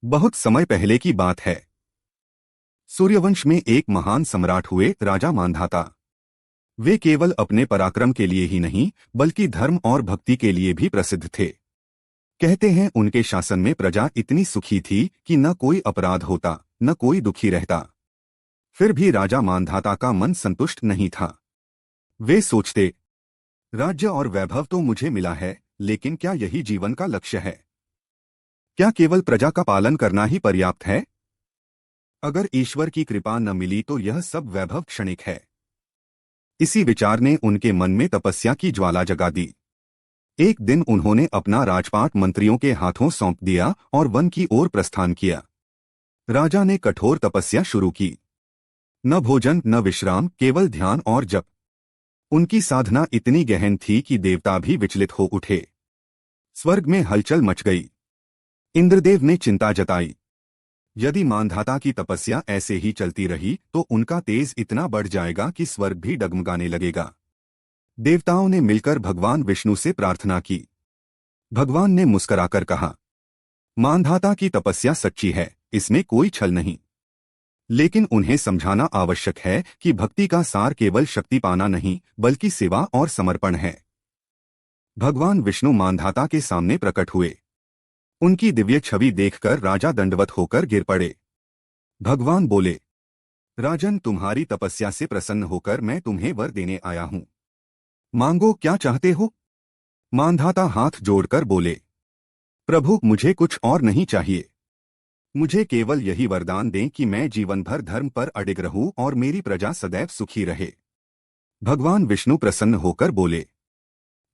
बहुत समय पहले की बात है। सूर्यवंश में एक महान सम्राट हुए, राजा मांधाता। वे केवल अपने पराक्रम के लिए ही नहीं, बल्कि धर्म और भक्ति के लिए भी प्रसिद्ध थे। कहते हैं उनके शासन में प्रजा इतनी सुखी थी कि न कोई अपराध होता, न कोई दुखी रहता। फिर भी राजा मांधाता का मन संतुष्ट नहीं था। वे सोचते, राज्य और वैभव तो मुझे मिला है, लेकिन क्या यही जीवन का लक्ष्य है? क्या केवल प्रजा का पालन करना ही पर्याप्त है? अगर ईश्वर की कृपा न मिली तो यह सब वैभव क्षणिक है। इसी विचार ने उनके मन में तपस्या की ज्वाला जगा दी। एक दिन उन्होंने अपना राजपाट मंत्रियों के हाथों सौंप दिया और वन की ओर प्रस्थान किया। राजा ने कठोर तपस्या शुरू की। न भोजन न विश्राम, केवल ध्यान और जप। उनकी साधना इतनी गहन थी कि देवता भी विचलित हो उठे। स्वर्ग में हलचल मच गई। इंद्रदेव ने चिंता जताई। यदि मांधाता की तपस्या ऐसे ही चलती रही तो उनका तेज इतना बढ़ जाएगा कि स्वर्ग भी डगमगाने लगेगा। देवताओं ने मिलकर भगवान विष्णु से प्रार्थना की। भगवान ने मुस्कुराकर कहा, मांधाता की तपस्या सच्ची है, इसमें कोई छल नहीं। लेकिन उन्हें समझाना आवश्यक है कि भक्ति का सार केवल शक्ति पाना नहीं, बल्कि सेवा और समर्पण है। भगवान विष्णु मांधाता के सामने प्रकट हुए। उनकी दिव्य छवि देखकर राजा दंडवत होकर गिर पड़े। भगवान बोले, राजन, तुम्हारी तपस्या से प्रसन्न होकर मैं तुम्हें वर देने आया हूं। मांगो, क्या चाहते हो? मांधाता हाथ जोड़कर बोले, प्रभु, मुझे कुछ और नहीं चाहिए। मुझे केवल यही वरदान दें कि मैं जीवन भर धर्म पर अडिग रहूं और मेरी प्रजा सदैव सुखी रहे। भगवान विष्णु प्रसन्न होकर बोले,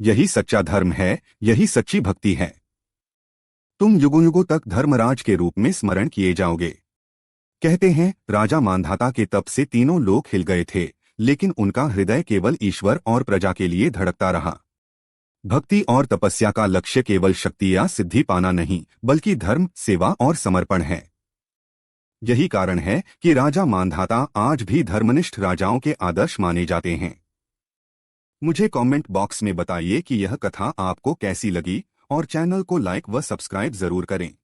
यही सच्चा धर्म है, यही सच्ची भक्ति है। तुम युगों युगों तक धर्मराज के रूप में स्मरण किए जाओगे। कहते हैं राजा मांधाता के तप से तीनों लोक हिल गए थे, लेकिन उनका हृदय केवल ईश्वर और प्रजा के लिए धड़कता रहा। भक्ति और तपस्या का लक्ष्य केवल शक्ति या सिद्धि पाना नहीं, बल्कि धर्म, सेवा और समर्पण है। यही कारण है कि राजा मांधाता आज भी धर्मनिष्ठ राजाओं के आदर्श माने जाते हैं। मुझे कमेंट बॉक्स में बताइए कि यह कथा आपको कैसी लगी और चैनल को लाइक व सब्सक्राइब जरूर करें।